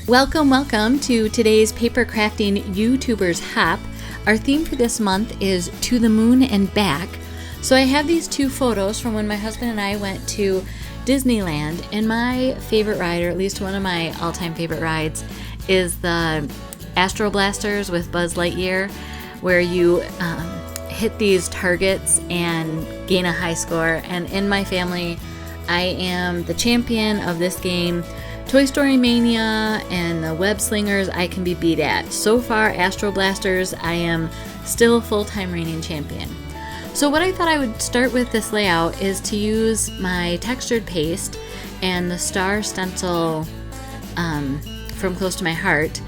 Welcome to today's paper crafting YouTubers Hop. Our theme for this month is To the Moon and Back. So I have these two photos from when my husband and I went to Disneyland, and my favorite ride, or at least one of my all-time favorite rides, is the Astro Blasters with Buzz Lightyear, where you hit these targets and gain a high score. And in my family, I am the champion of this game. Toy Story Mania and the Web Slingers I can be beat at. So far, Astro Blasters, I am still full-time reigning champion. So what I thought I would start with this layout is to use my textured paste and the star stencil from Close to My Heart,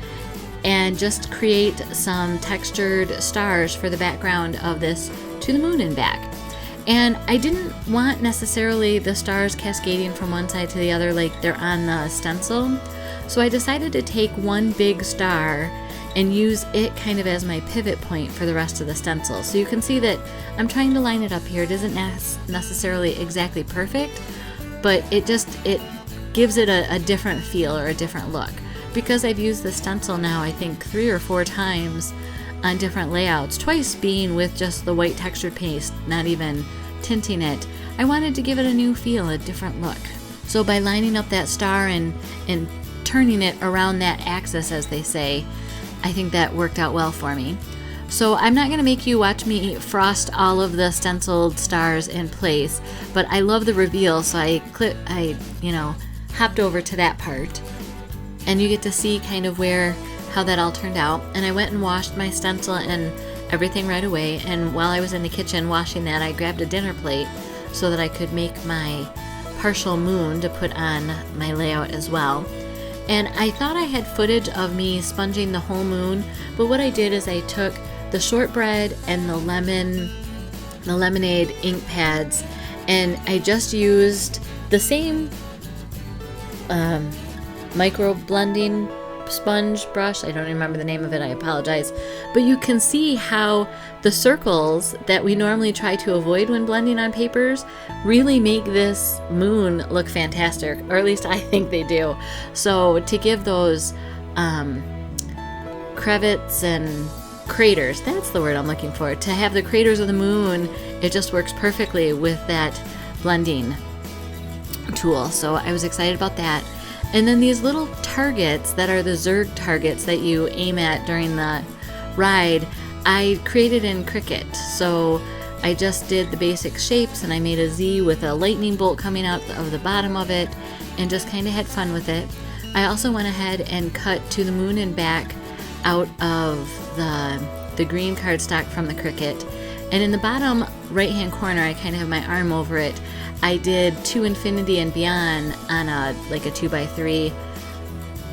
and just create some textured stars for the background of this To the Moon and Back. And I didn't want necessarily the stars cascading from one side to the other like they're on the stencil. So I decided to take one big star and use it kind of as my pivot point for the rest of the stencil. So you can see that I'm trying to line it up here. It isn't necessarily exactly perfect, but it gives it a different feel or a different look. Because I've used the stencil now, I think 3 or 4 times on different layouts, twice being with just the white textured paste, not even tinting it, I wanted to give it a new feel, a different look. So by lining up that star and turning it around that axis, as they say, I think that worked out well for me. So I'm not going to make you watch me frost all of the stenciled stars in place, but I love the reveal, so I hopped over to that part, and you get to see kind of how that all turned out. And I went and washed my stencil and everything right away, and while I was in the kitchen washing that, I grabbed a dinner plate so that I could make my partial moon to put on my layout as well. And I thought I had footage of me sponging the whole moon, but what I did is I took the shortbread and the lemonade ink pads, and I just used the same micro blending sponge brush. I don't remember the name of it, I apologize. But you can see how the circles that we normally try to avoid when blending on papers really make this moon look fantastic, or at least I think they do. So to give those crevets and craters, that's the word I'm looking for, to have the craters of the moon, it just works perfectly with that blending tool. So I was excited about that. And then these little targets that are the Zerg targets that you aim at during the ride, I created in Cricut. So I just did the basic shapes, and I made a Z with a lightning bolt coming out of the bottom of it, and just kind of had fun with it. I also went ahead and cut To the Moon and Back out of the green cardstock from the Cricut. And in the bottom right hand corner, I kind of have my arm over it, I did To Infinity and Beyond on a 2x3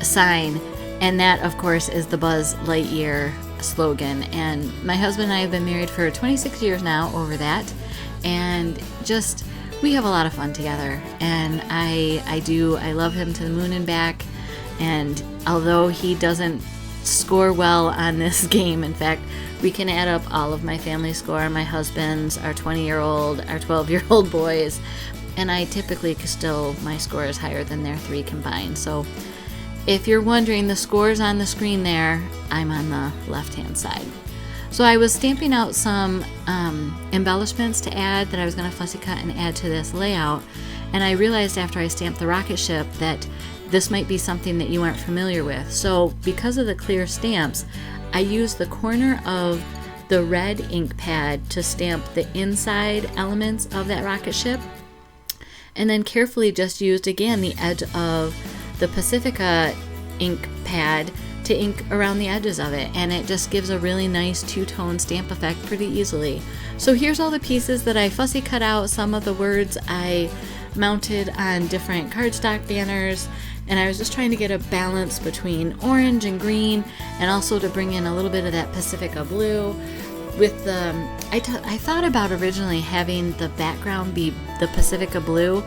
sign, and that of course is the Buzz Lightyear slogan. And my husband and I have been married for 26 years now over that, and just we have a lot of fun together. And I love him to the moon and back. And although he doesn't score well on this game, in fact, we can add up all of my family score, my husband's, our 20-year-old, our 12-year-old boys, and I typically my score is higher than their 3 combined. So if you're wondering, the scores on the screen there, I'm on the left-hand side. So I was stamping out some embellishments to add that I was going to fussy cut and add to this layout, and I realized after I stamped the rocket ship that this might be something that you aren't familiar with. So because of the clear stamps, I used the corner of the red ink pad to stamp the inside elements of that rocket ship, and then carefully just used again the edge of the Pacifica ink pad to ink around the edges of it, and it just gives a really nice two-tone stamp effect pretty easily. So here's all the pieces that I fussy cut out. Some of the words I mounted on different cardstock banners, and I was just trying to get a balance between orange and green, and also to bring in a little bit of that Pacifica blue. With I thought about originally having the background be the Pacifica blue,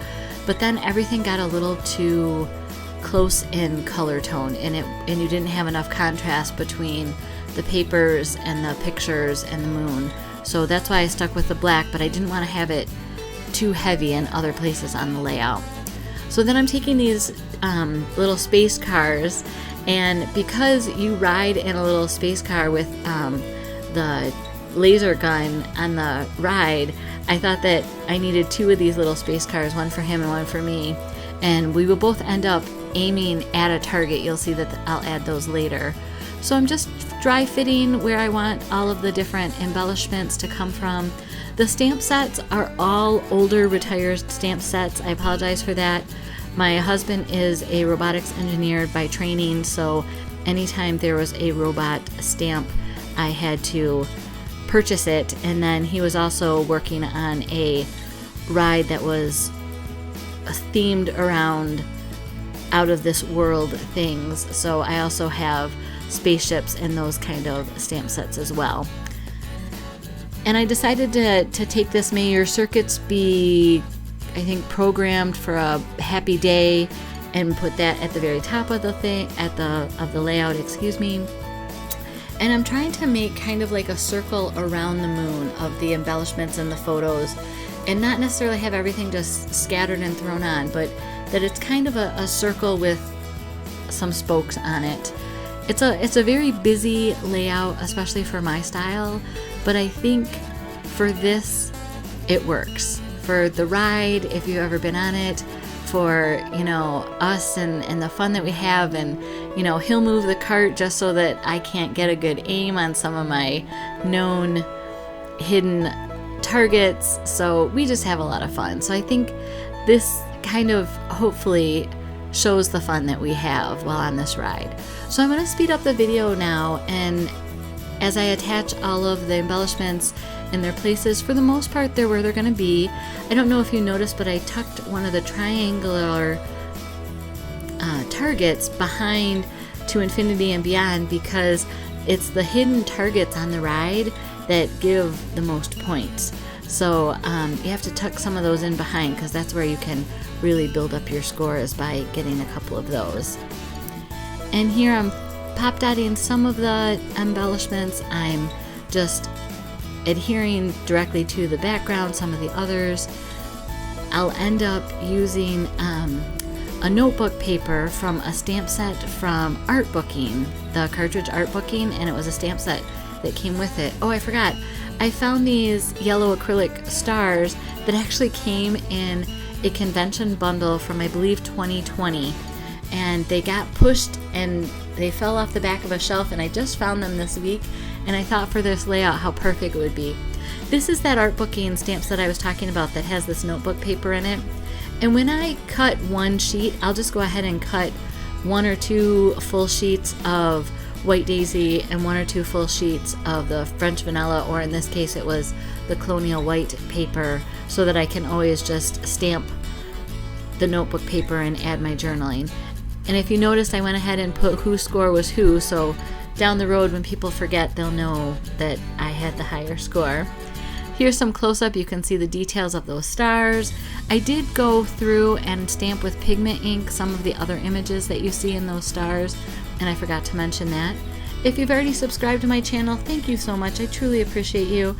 but then everything got a little too close in color tone, and you didn't have enough contrast between the papers and the pictures and the moon. So that's why I stuck with the black, but I didn't want to have it too heavy in other places on the layout. So then I'm taking these little space cars And because you ride in a little space car with the laser gun on the ride, I thought that I needed 2 of these little space cars, one for him and one for me. And we will both end up aiming at a target. You'll see that I'll add those later. So I'm just dry fitting where I want all of the different embellishments to come from. The stamp sets are all older retired stamp sets. I apologize for that. My husband is a robotics engineer by training, so anytime there was a robot stamp, I had to purchase it. And then he was also working on a ride that was themed around out of this world things, so I also have spaceships and those kind of stamp sets as well. And I decided to take this May Your Circuits Be, I think, programmed for a happy day, and put that at the very top of the thing, of the layout, excuse me. And I'm trying to make kind of like a circle around the moon of the embellishments and the photos, and not necessarily have everything just scattered and thrown on, but that it's kind of a circle with some spokes on it. It's a very busy layout, especially for my style, but I think for this, it works. For the ride, if you've ever been on it, for, us and the fun that we have, and, he'll move the cart just so that I can't get a good aim on some of my known hidden targets, so we just have a lot of fun. So I think this kind of hopefully shows the fun that we have while on this ride. So I'm going to speed up the video now, and as I attach all of the embellishments in their places, for the most part they're where they're going to be. I don't know if you noticed, but I tucked one of the triangular targets behind To Infinity and Beyond, because it's the hidden targets on the ride that give the most points. So you have to tuck some of those in behind, because that's where you can really build up your scores, by getting a couple of those. And here I'm pop dotting some of the embellishments. I'm just adhering directly to the background, some of the others. I'll end up using a notebook paper from a stamp set from Art Booking, the cartridge Art Booking, and it was a stamp set that came with it. Oh, I forgot. I found these yellow acrylic stars that actually came in a convention bundle from, I believe, 2020. And they got pushed and they fell off the back of a shelf, and I just found them this week, and I thought for this layout how perfect it would be. This is that Art Booking stamp set I was talking about that has this notebook paper in it. And when I cut one sheet, I'll just go ahead and cut 1 or 2 full sheets of White Daisy and 1 or 2 full sheets of the French Vanilla, or in this case it was the Colonial White paper, so that I can always just stamp the notebook paper and add my journaling. And if you noticed, I went ahead and put whose score was who, so down the road when people forget, they'll know that I had the higher score. Here's some close-up. You can see the details of those stars. I did go through and stamp with pigment ink some of the other images that you see in those stars, and I forgot to mention that. If you've already subscribed to my channel, thank you so much. I truly appreciate you.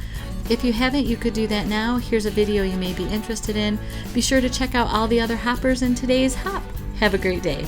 If you haven't, you could do that now. Here's a video you may be interested in. Be sure to check out all the other hoppers in today's hop. Have a great day.